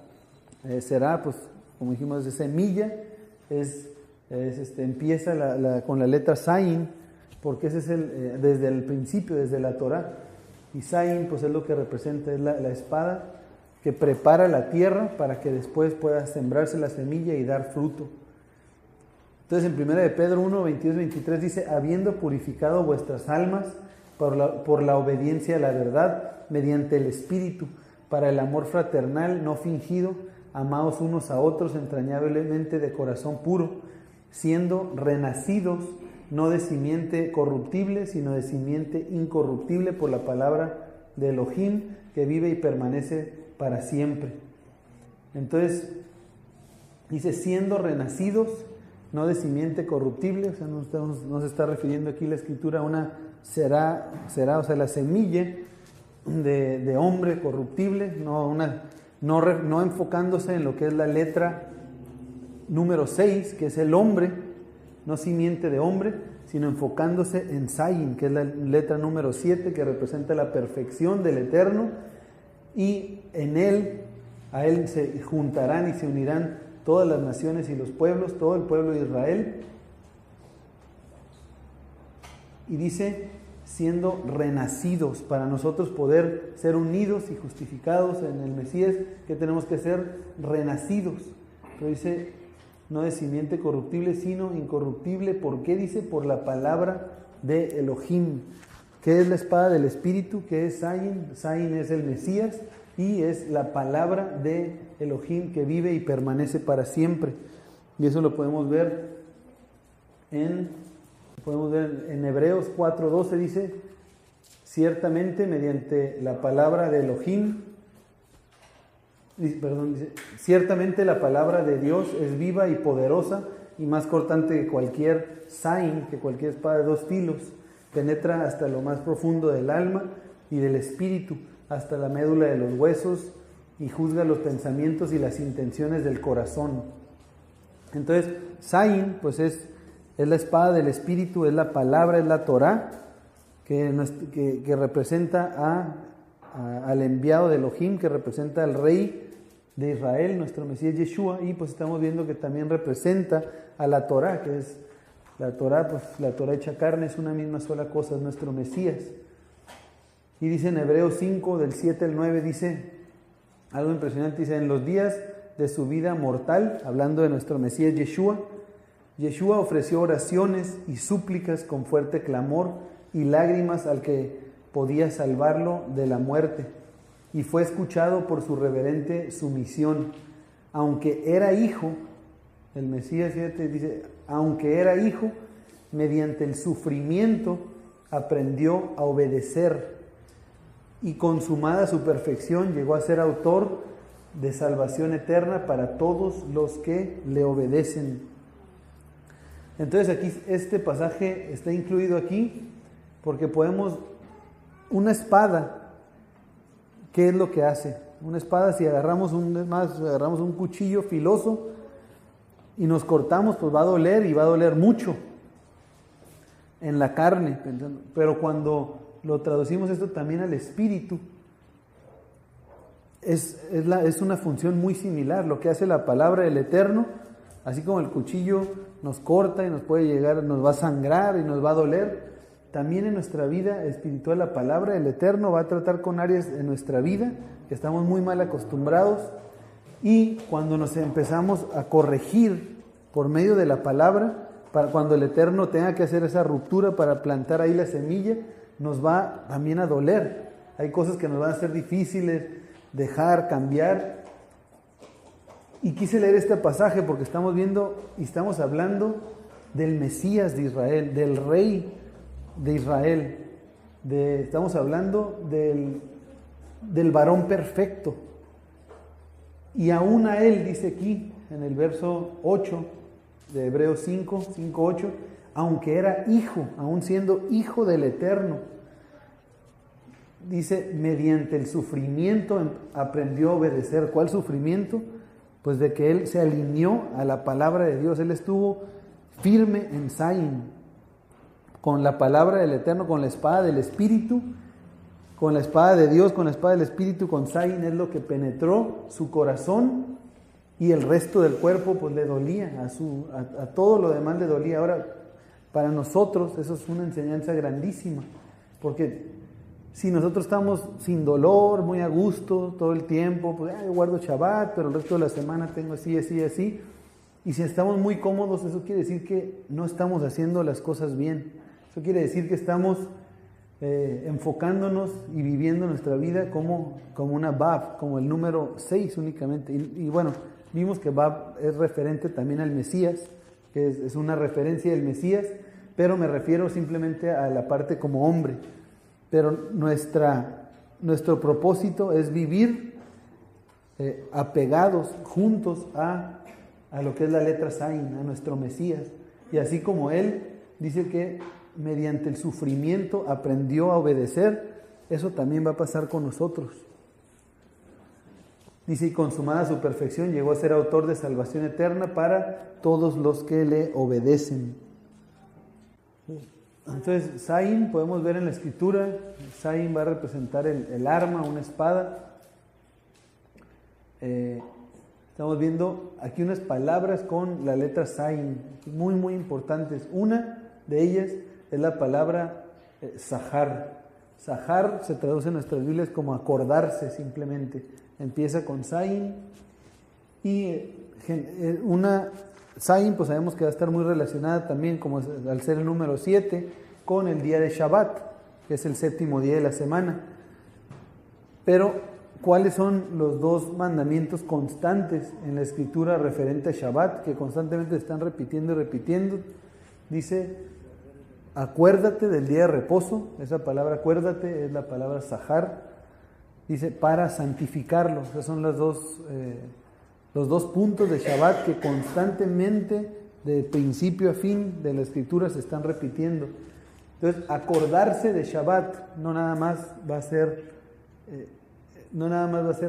Será, pues, como dijimos, de semilla, empieza con la letra Zayin, porque ese es desde el principio, desde la Torá. Y Zayin, pues, es lo que representa, es la espada que prepara la tierra para que después pueda sembrarse la semilla y dar fruto. Entonces en 1 de Pedro 1, 22, 23 dice: habiendo purificado vuestras almas por la obediencia a la verdad, mediante el Espíritu, para el amor fraternal no fingido, amaos unos a otros entrañablemente de corazón puro, siendo renacidos, no de simiente corruptible, sino de simiente incorruptible, por la palabra de Elohim, que vive y permanece para siempre. Entonces dice: siendo renacidos, no de simiente corruptible. O sea, no se está refiriendo aquí la escritura a una será, o sea, la semilla de hombre corruptible, no enfocándose en lo que es la letra número 6, que es el hombre, no simiente de hombre, sino enfocándose en Zayin, que es la letra número 7, que representa la perfección del Eterno. Y en él, a él se juntarán y se unirán todas las naciones y los pueblos, todo el pueblo de Israel. Y dice: siendo renacidos, para nosotros poder ser unidos y justificados en el Mesías, que tenemos que ser renacidos. Pero dice: no de simiente corruptible, sino incorruptible. ¿Por qué? Dice: por la palabra de Elohim, que es la espada del Espíritu, que es Zayin. Zayin es el Mesías y es la palabra de Elohim que vive y permanece para siempre. Y eso lo podemos ver en Hebreos 4:12, dice: ciertamente mediante la palabra de Elohim, dice, ciertamente la palabra de Dios es viva y poderosa y más cortante que cualquier Zayin, que cualquier espada de dos filos, penetra hasta lo más profundo del alma y del espíritu, hasta la médula de los huesos, y juzga los pensamientos y las intenciones del corazón. Entonces, Zayin, pues es la espada del espíritu, es la palabra, es la Torá, que representa al enviado de Elohim, que representa al Rey de Israel, nuestro Mesías Yeshua. Y pues estamos viendo que también representa a la Torá, que es la Torá, pues la Torá hecha carne, es una misma sola cosa, es nuestro Mesías. Y dice en Hebreos 5, del 7 al 9, dice algo impresionante, dice, en los días de su vida mortal, hablando de nuestro Mesías Yeshua, Yeshua ofreció oraciones y súplicas con fuerte clamor y lágrimas al que podía salvarlo de la muerte, y fue escuchado por su reverente sumisión. Aunque era hijo, el Mesías, fíjate, dice, aunque era hijo, mediante el sufrimiento aprendió a obedecer, y consumada su perfección llegó a ser autor de salvación eterna para todos los que le obedecen. Entonces aquí este pasaje está incluido aquí porque podemos, una espada, ¿qué es lo que hace? Una espada, si agarramos un cuchillo filoso y nos cortamos, pues va a doler, y va a doler mucho en la carne, pero cuando lo traducimos esto también al espíritu, es una función muy similar. Lo que hace la palabra del Eterno, así como el cuchillo nos corta y nos puede llegar, nos va a sangrar y nos va a doler, también en nuestra vida espiritual la palabra del Eterno va a tratar con áreas de nuestra vida que estamos muy mal acostumbrados, y cuando nos empezamos a corregir por medio de la palabra, cuando el Eterno tenga que hacer esa ruptura para plantar ahí la semilla, nos va también a doler. Hay cosas que nos van a ser difíciles dejar, cambiar. Y quise leer este pasaje porque estamos viendo y estamos hablando del Mesías de Israel, del Rey de Israel. Estamos hablando del varón perfecto. Y aún a él, dice aquí en el verso 8 de Hebreos 5, 8, aunque era hijo, aún siendo hijo del Eterno, dice, mediante el sufrimiento aprendió a obedecer. ¿Cuál sufrimiento? Pues de que él se alineó a la palabra de Dios. Él estuvo firme en Saín, con la palabra del Eterno, con la espada del Espíritu, con la espada de Dios, con la espada del Espíritu, con Saín, es lo que penetró su corazón, y el resto del cuerpo pues le dolía, a todo lo demás le dolía. Ahora, para nosotros eso es una enseñanza grandísima, porque si nosotros estamos sin dolor, muy a gusto todo el tiempo, pues yo guardo Shabbat, pero el resto de la semana tengo así, así, así, y si estamos muy cómodos, eso quiere decir que no estamos haciendo las cosas bien. Eso quiere decir que estamos enfocándonos y viviendo nuestra vida como una Bab, como el número 6 únicamente. Y bueno, vimos que Bab es referente también al Mesías, que es una referencia del Mesías, pero me refiero simplemente a la parte como hombre. Pero nuestro propósito es vivir apegados, juntos a lo que es la letra Zain, a nuestro Mesías. Y así como él dice que mediante el sufrimiento aprendió a obedecer, eso también va a pasar con nosotros. Dice, y consumada su perfección llegó a ser autor de salvación eterna para todos los que le obedecen. Entonces, Zain, podemos ver en la escritura, Zain va a representar el arma, una espada. Estamos viendo aquí unas palabras con la letra Zain, muy, muy importantes. Una de ellas es la palabra Zahar. Zahar se traduce en nuestras Biblias como acordarse simplemente. Empieza con Zain y Zain, pues sabemos que va a estar muy relacionada también, como al ser el número 7, con el día de Shabbat, que es el séptimo día de la semana. Pero, ¿cuáles son los dos mandamientos constantes en la escritura referente a Shabbat, que constantemente se están repitiendo y repitiendo? Dice, acuérdate del día de reposo. Esa palabra acuérdate es la palabra Zahar. Dice, para santificarlo. Esos son los dos puntos de Shabbat que constantemente, de principio a fin de la escritura, se están repitiendo. Entonces, acordarse de Shabbat no nada más va a ser,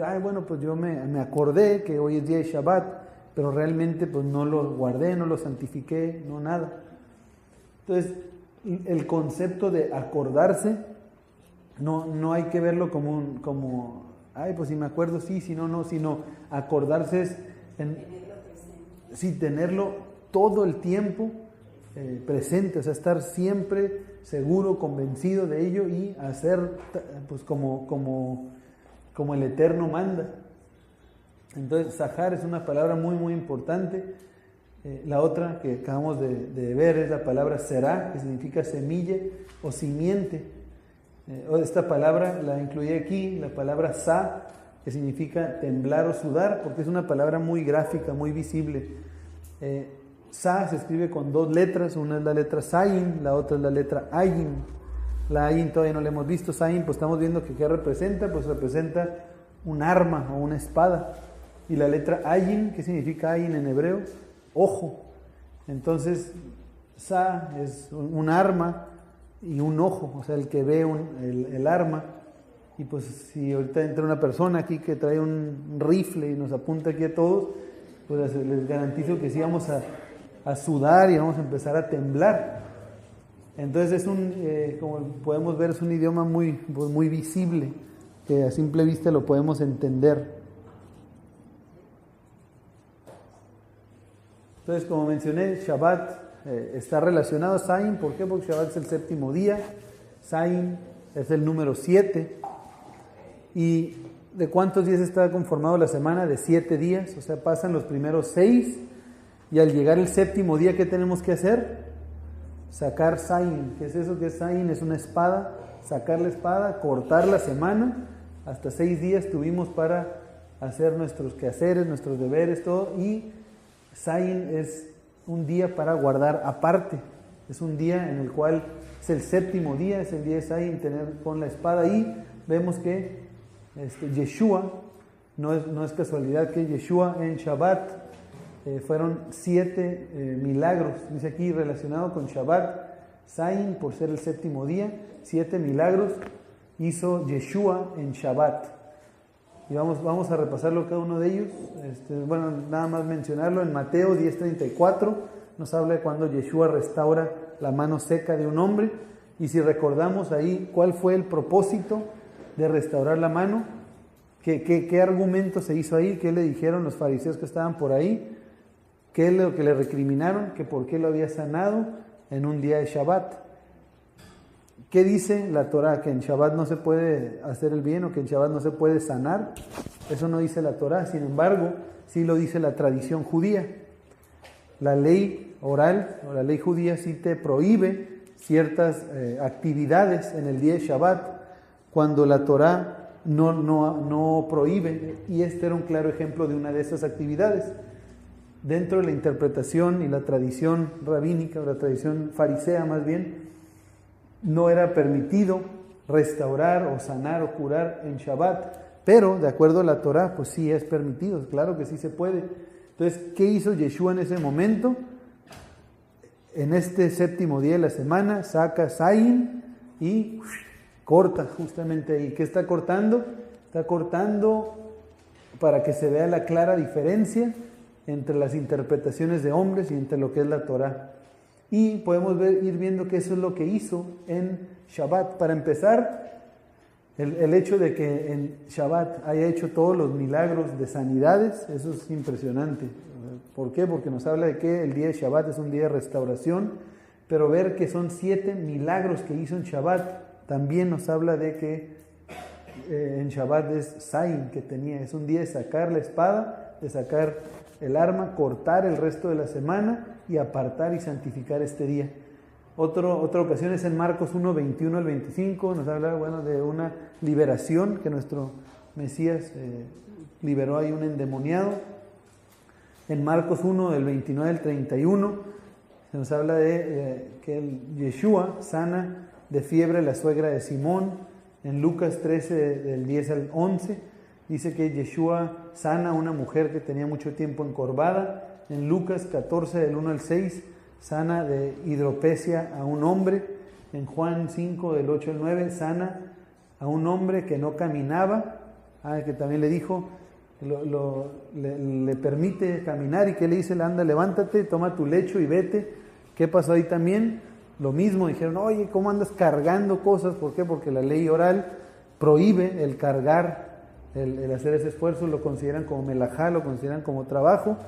ay, bueno, pues yo me acordé que hoy es día de Shabbat, pero realmente pues no lo guardé, no lo santifiqué, no nada. Entonces, el concepto de acordarse no hay que verlo como ay, pues si me acuerdo sí, si no, no, sino acordarse es tenerlo todo el tiempo presente, o sea, estar siempre seguro, convencido de ello y hacer pues como el Eterno manda. Entonces, Zahar es una palabra muy, muy importante. La otra que acabamos de ver es la palabra será, que significa semilla o simiente. Esta palabra la incluí aquí, la palabra sa, que significa temblar o sudar, porque es una palabra muy gráfica, muy visible. Sa se escribe con dos letras, una es la letra Zayin, la otra es la letra Ayin. La Ayin todavía no la hemos visto, Zayin pues estamos viendo que ¿qué representa? Pues representa un arma o una espada. Y la letra Ayin, ¿qué significa Ayin en hebreo? Ojo. Entonces, Sa es un arma y un ojo, o sea, el que ve el arma. Y pues si ahorita entra una persona aquí que trae un rifle y nos apunta aquí a todos, pues les garantizo que sí vamos a sudar y vamos a empezar a temblar. Entonces como podemos ver, es un idioma pues muy visible, que a simple vista lo podemos entender. Entonces, como mencioné, Shabbat está relacionado a Zayin. ¿Por qué? Porque Shabbat es el séptimo día, Zayin es el número 7. ¿Y de cuántos días está conformado la semana? De 7 días, o sea, pasan los primeros 6 y al llegar el séptimo día, ¿qué tenemos que hacer? Sacar Zayin. ¿Qué es eso? ¿Qué es Zayin? Es una espada, sacar la espada, cortar la semana. Hasta 6 días tuvimos para hacer nuestros quehaceres, nuestros deberes, todo. Y Zayin es un día para guardar aparte. Es un día en el cual es el séptimo día, es el día de Zayin, tener con la espada. Y vemos que Yeshua, no es casualidad que Yeshua en Shabbat fueron 7 milagros, dice aquí relacionado con Shabbat, Zayin por ser el séptimo día, 7 milagros hizo Yeshua en Shabbat. Y vamos a repasarlo cada uno de ellos. Bueno, nada más mencionarlo. En Mateo 10:34 nos habla de cuando Yeshua restaura la mano seca de un hombre. Y si recordamos ahí cuál fue el propósito de restaurar la mano, ¿qué argumento se hizo ahí? ¿Qué le dijeron los fariseos que estaban por ahí? ¿Qué es lo que le recriminaron? Que por qué lo había sanado en un día de Shabbat. ¿Qué dice la Torah? ¿Que en Shabbat no se puede hacer el bien o que en Shabbat no se puede sanar? Eso no dice la Torah, sin embargo, sí lo dice la tradición judía. La ley oral o la ley judía sí te prohíbe ciertas actividades en el día de Shabbat cuando la Torah no prohíbe, y este era un claro ejemplo de una de esas actividades. Dentro de la interpretación y la tradición rabínica, o la tradición farisea más bien, no era permitido restaurar o sanar o curar en Shabbat, pero de acuerdo a la Torah, pues sí es permitido, claro que sí se puede. Entonces, ¿qué hizo Yeshua en ese momento? En este séptimo día de la semana, saca Zayin y corta justamente ahí. ¿Qué está cortando? Está cortando para que se vea la clara diferencia entre las interpretaciones de hombres y entre lo que es la Torah. Y podemos ir viendo que eso es lo que hizo en Shabbat. Para empezar, el hecho de que en Shabbat haya hecho todos los milagros de sanidades, eso es impresionante. ¿Por qué? Porque nos habla de que el día de Shabbat es un día de restauración, pero ver que son 7 milagros que hizo en Shabbat, también nos habla de que en Shabbat es Zayin que tenía, es un día de sacar la espada, de sacar el arma, cortar el resto de la semana y apartar y santificar este día. Otra ocasión es en Marcos 1, 21 al 25, nos habla de una liberación que nuestro Mesías liberó ahí un endemoniado. En Marcos 1, del 29 al 31, se nos habla de que Yeshua sana de fiebre la suegra de Simón. En Lucas 13, del 10 al 11, dice que Yeshua sana a una mujer que tenía mucho tiempo encorvada. En Lucas 14, del 1 al 6, sana de hidropesia a un hombre. En Juan 5, del 8 al 9, sana a un hombre que no caminaba, que también le dijo, le permite caminar, y que le dice, anda, levántate, toma tu lecho y vete. ¿Qué pasó ahí también? Lo mismo, dijeron, oye, ¿cómo andas cargando cosas? ¿Por qué? Porque la ley oral prohíbe el cargar, el hacer ese esfuerzo, lo consideran como melajá, lo consideran como trabajo,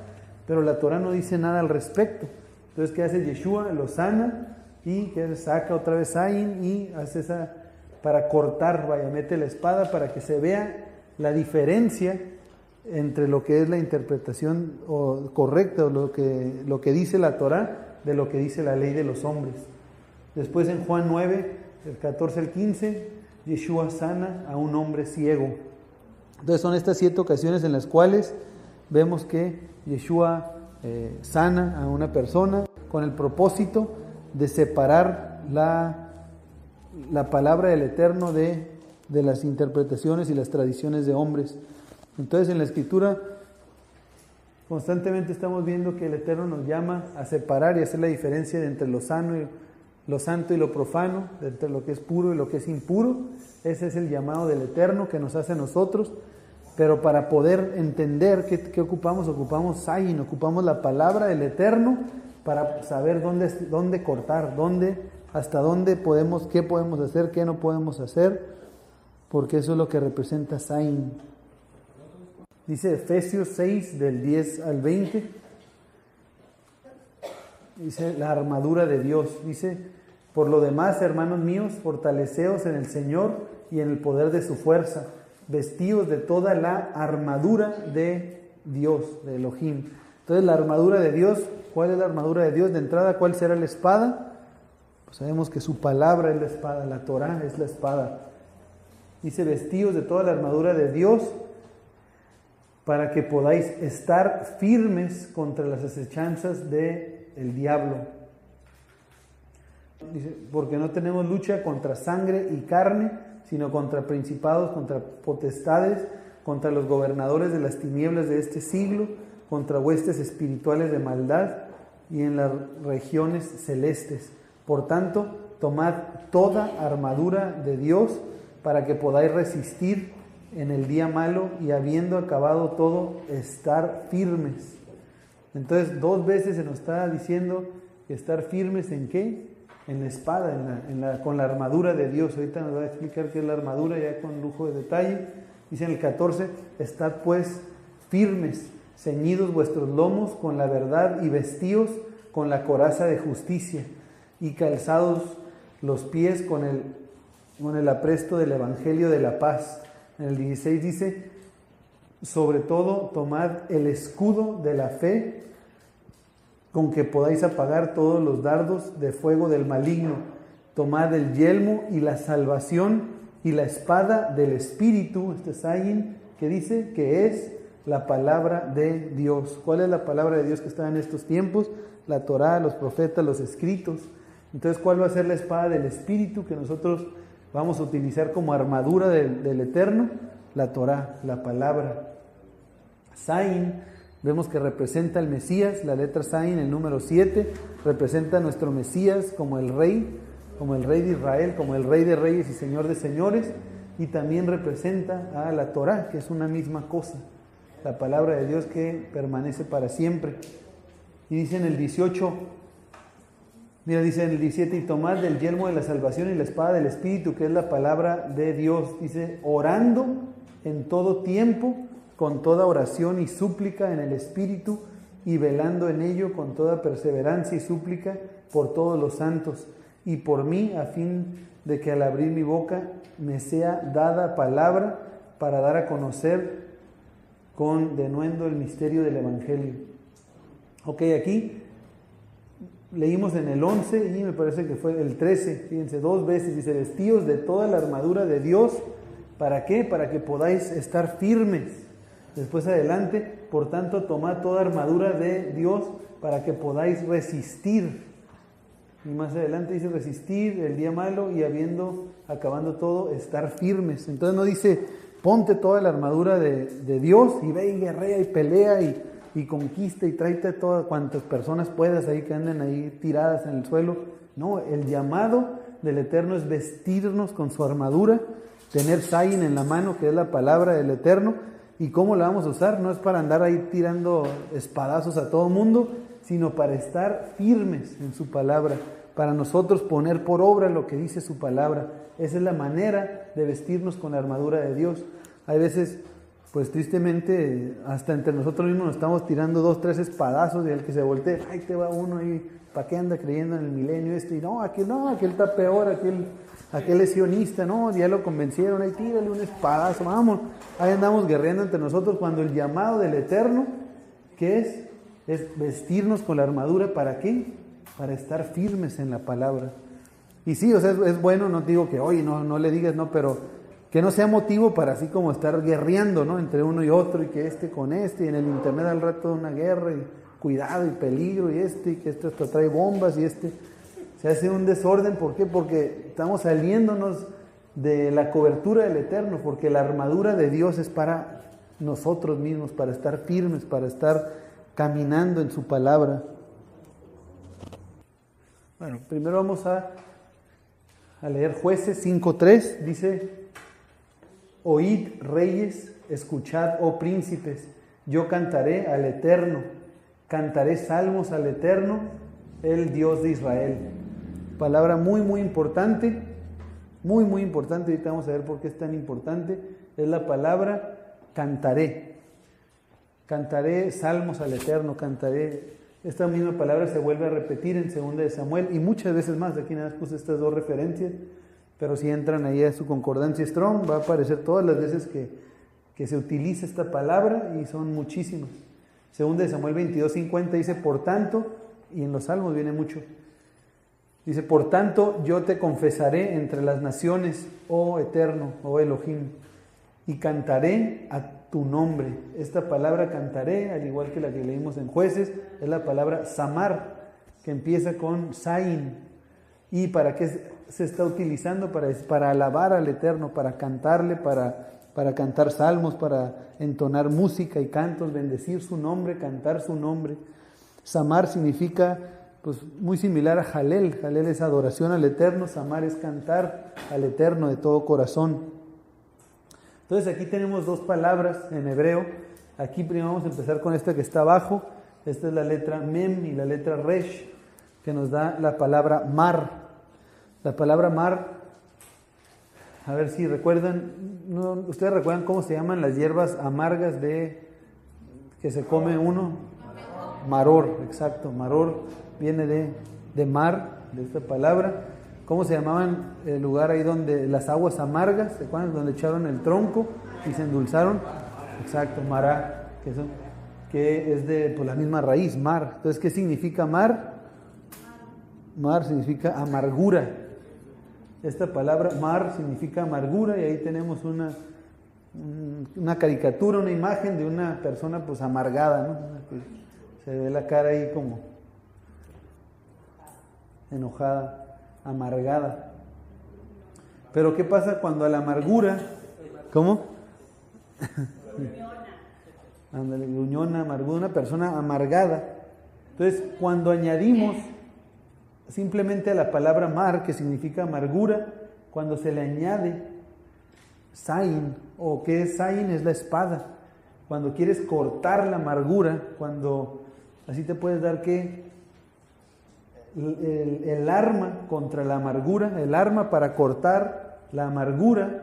pero la Torah no dice nada al respecto. Entonces, ¿qué hace Yeshua? Lo sana y que saca otra vez Zayin y hace esa para cortar, mete la espada para que se vea la diferencia entre lo que es la interpretación correcta o lo que dice la Torá de lo que dice la ley de los hombres. Después en Juan 9, del 14 al 15, Yeshua sana a un hombre ciego. Entonces son estas 7 ocasiones en las cuales vemos que Yeshua sana a una persona con el propósito de separar la palabra del Eterno de las interpretaciones y las tradiciones de hombres. Entonces en la Escritura constantemente estamos viendo que el Eterno nos llama a separar y hacer la diferencia entre lo santo y lo profano, entre lo que es puro y lo que es impuro. Ese es el llamado del Eterno que nos hace a nosotros. Pero para poder entender qué ocupamos Zayin, ocupamos la palabra del Eterno para saber dónde cortar, hasta dónde podemos, qué podemos hacer, qué no podemos hacer, porque eso es lo que representa Zayin. Dice Efesios 6, del 10 al 20, dice la armadura de Dios, dice: por lo demás, hermanos míos, fortaleceos en el Señor y en el poder de su fuerza, vestidos de toda la armadura de Dios, de Elohim. Entonces la armadura de Dios, ¿cuál es la armadura de Dios? De entrada, ¿cuál será la espada? Pues sabemos que su palabra es la espada, la Torá es la espada. Dice: vestidos de toda la armadura de Dios, para que podáis estar firmes contra las acechanzas del diablo. Dice: porque no tenemos lucha contra sangre y carne, sino contra principados, contra potestades, contra los gobernadores de las tinieblas de este siglo, contra huestes espirituales de maldad y en las regiones celestes. Por tanto, tomad toda armadura de Dios para que podáis resistir en el día malo y habiendo acabado todo, estar firmes. Entonces 2 veces se nos está diciendo que estar firmes ¿en qué? En la espada, con la armadura de Dios. Ahorita nos va a explicar qué es la armadura ya con lujo de detalle. Dice en el 14: estad pues firmes, ceñidos vuestros lomos con la verdad y vestíos con la coraza de justicia y calzados los pies con el apresto del evangelio de la paz. En el 16 dice: sobre todo tomad el escudo de la fe, con que podáis apagar todos los dardos de fuego del maligno. Tomad el yelmo y la salvación y la espada del Espíritu, este Zayin, que dice que es la palabra de Dios. ¿Cuál es la palabra de Dios que está en estos tiempos? La Torá, los profetas, los escritos. Entonces, ¿cuál va a ser la espada del Espíritu que nosotros vamos a utilizar como armadura del Eterno? La Torá, la palabra. Zayin, vemos que representa al Mesías. La letra Zayin, el número 7, representa a nuestro Mesías como el Rey de Israel, como el Rey de Reyes y Señor de Señores. Y también representa a la Torá, que es una misma cosa, la palabra de Dios que permanece para siempre. Y dice en el 18, dice en el 17: y tomad del yelmo de la salvación y la espada del Espíritu, que es la palabra de Dios. Dice: orando en todo tiempo, con toda oración y súplica en el Espíritu, y velando en ello con toda perseverancia y súplica por todos los santos, y por mí, a fin de que al abrir mi boca me sea dada palabra para dar a conocer con denuendo el misterio del Evangelio. Ok, aquí leímos en el 11 y me parece que fue el 13, fíjense, 2 veces dice: vestíos de toda la armadura de Dios. ¿Para qué? Para que podáis estar firmes. Después adelante: por tanto, tomad toda armadura de Dios para que podáis resistir. Y más adelante dice: resistir el día malo y acabando todo, estar firmes. Entonces no dice: ponte toda la armadura de Dios y ve y guerrea y pelea y conquista y tráete todas cuantas personas puedas ahí que anden ahí tiradas en el suelo. No, el llamado del Eterno es vestirnos con su armadura, tener Zayin en la mano, que es la palabra del Eterno. ¿Y cómo la vamos a usar? No es para andar ahí tirando espadazos a todo mundo, sino para estar firmes en su palabra, para nosotros poner por obra lo que dice su palabra. Esa es la manera de vestirnos con la armadura de Dios. Hay veces pues tristemente hasta entre nosotros mismos nos estamos tirando 2, 3 espadazos, y el que se voltee, ahí te va uno ahí, ¿para qué anda creyendo en el milenio este? Y no, aquel está peor, aquel es sionista, no, ya lo convencieron, ahí tírale un espadazo, vamos, ahí andamos guerreando entre nosotros, cuando el llamado del Eterno, ¿qué es vestirnos con la armadura, ¿para qué? Para estar firmes en la palabra. Y sí, o sea, es bueno, no digo que, oye, no le digas, no, pero que no sea motivo para así como estar guerreando, ¿no? Entre uno y otro, y que con y en el internet al rato una guerra, y cuidado, y peligro, y que esto trae bombas, y se hace un desorden. ¿Por qué? Porque estamos saliéndonos de la cobertura del Eterno, porque la armadura de Dios es para nosotros mismos, para estar firmes, para estar caminando en su palabra. Bueno, primero vamos a leer Jueces 5:3, dice: Oíd, reyes, escuchad, oh príncipes, yo cantaré al Eterno, cantaré salmos al Eterno, el Dios de Israel. Palabra muy, muy importante, muy, muy importante. Ahorita vamos a ver por qué es tan importante. Es la palabra cantaré. Cantaré salmos al Eterno, cantaré. Esta misma palabra se vuelve a repetir en 2 de Samuel y muchas veces más. Aquí nada más puse estas 2 referencias. Pero si entran ahí a su concordancia Strong, va a aparecer todas las veces que se utiliza esta palabra, y son muchísimas. 2 de Samuel 22:50 dice: por tanto, y en los Salmos viene mucho, dice: por tanto yo te confesaré entre las naciones, oh Eterno, oh Elohim, y cantaré a tu nombre. Esta palabra cantaré, al igual que la que leímos en Jueces, es la palabra samar, que empieza con sain. ¿Y para qué se está utilizando? Para alabar al Eterno, para cantarle, para cantar salmos, para entonar música y cantos, bendecir su nombre, cantar su nombre. Samar significa, pues, muy similar a Jalel. Jalel es adoración al Eterno, samar es cantar al Eterno de todo corazón. Entonces aquí tenemos 2 palabras en hebreo. Aquí primero vamos a empezar con esta que está abajo. Esta es la letra Mem y la letra Resh, que nos da la palabra mar. La palabra mar, a ver si recuerdan, ¿ustedes recuerdan cómo se llaman las hierbas amargas que se come uno? Maror, exacto, maror viene de mar, de esta palabra. ¿Cómo se llamaban el lugar ahí donde las aguas amargas, ¿se acuerdan? Donde echaron el tronco y se endulzaron. Exacto, mará, que es de la misma raíz, mar. Entonces, ¿qué significa mar? Mar significa amargura. Esta palabra mar significa amargura, y ahí tenemos una caricatura, una imagen de una persona pues amargada, ¿no? Se ve la cara ahí como enojada, amargada. Pero ¿qué pasa cuando a la amargura? ¿Cómo? Ándale, gruñona, amargura, una persona amargada. Entonces, cuando añadimos simplemente a la palabra mar, que significa amargura, cuando se le añade sain, o ¿qué es sain? Es la espada. Cuando quieres cortar la amargura, cuando así te puedes dar que el arma contra la amargura, el arma para cortar la amargura,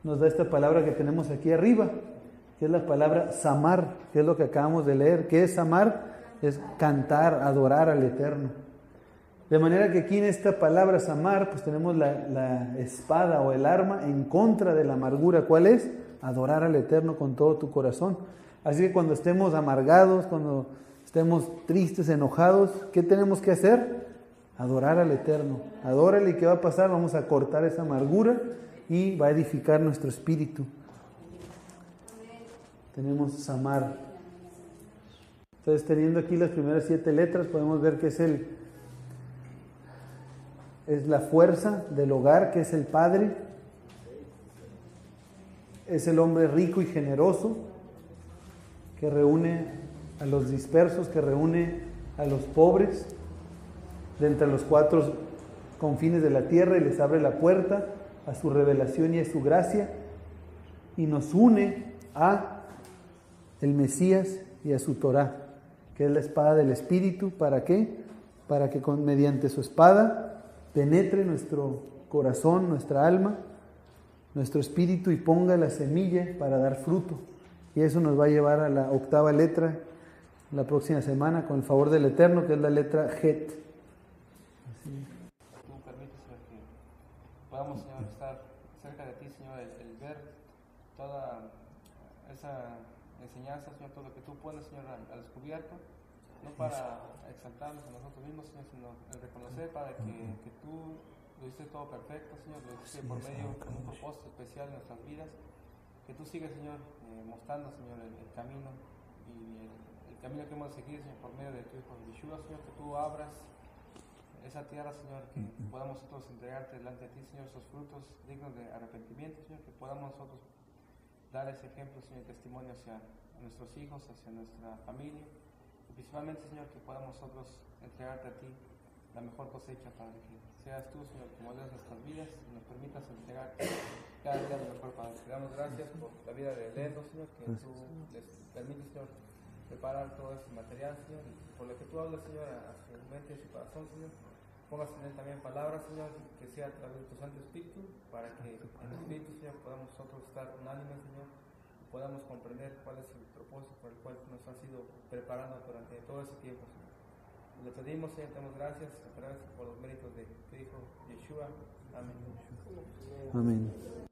nos da esta palabra que tenemos aquí arriba, que es la palabra samar, que es lo que acabamos de leer. ¿Qué es samar? Es cantar, adorar al Eterno. De manera que aquí en esta palabra samar, pues tenemos la espada o el arma en contra de la amargura. ¿Cuál es? Adorar al Eterno con todo tu corazón. Así que cuando estemos amargados, cuando estemos tristes, enojados, ¿qué tenemos que hacer? Adorar al Eterno. Adórale, ¿y qué va a pasar? Vamos a cortar esa amargura y va a edificar nuestro espíritu. Tenemos samar. Entonces, teniendo aquí las primeras 7 letras, podemos ver que es la fuerza del hogar, que es el padre. Es el hombre rico y generoso, que reúne a los dispersos, que reúne a los pobres de entre los 4 confines de la tierra, y les abre la puerta a su revelación y a su gracia, y nos une a el Mesías y a su Torah, que es la espada del Espíritu. ¿Para qué? Para que mediante su espada penetre nuestro corazón, nuestra alma, nuestro espíritu y ponga la semilla para dar fruto. Y eso nos va a llevar a la octava letra la próxima semana, con el favor del Eterno, que es la letra Het. Tú permites, Señor, que podamos, Señor, estar cerca de ti, Señor, el ver toda esa enseñanza, Señor, todo lo que tú pones, Señor, al descubierto, no para exaltarnos a nosotros mismos, Señor, sino el reconocer para que tú lo hiciste todo perfecto, Señor, lo hiciste por medio de un propósito especial en nuestras vidas, que tú sigues, Señor, mostrando, Señor, el camino y el camino que hemos de seguir, Señor, por medio de tu Hijo Yeshua, Señor, que tú abras esa tierra, Señor, que podamos nosotros entregarte delante de ti, Señor, esos frutos dignos de arrepentimiento, Señor, que podamos nosotros dar ese ejemplo, Señor, testimonio hacia nuestros hijos, hacia nuestra familia, y principalmente, Señor, que podamos nosotros entregarte a ti la mejor cosecha, Padre, que seas tú, Señor, que moldees nuestras vidas y nos permitas entregar cada día lo mejor, Padre. Te damos gracias por la vida de Ledo, Señor, que tú les permites, Señor, preparar todo ese material, Señor, y por lo que tú hablas, Señor, a su mente y a su corazón, Señor, pongas en él también palabras, Señor, que sea a través de tu Santo Espíritu, para que en el Espíritu, Señor, podamos nosotros estar unánimes, Señor, y podamos comprender cuál es el propósito por el cual nos has ido preparando durante todo ese tiempo, Señor. Le pedimos, Señor, te damos gracias a través por los méritos de tu Hijo Yeshua. Amén. Amén.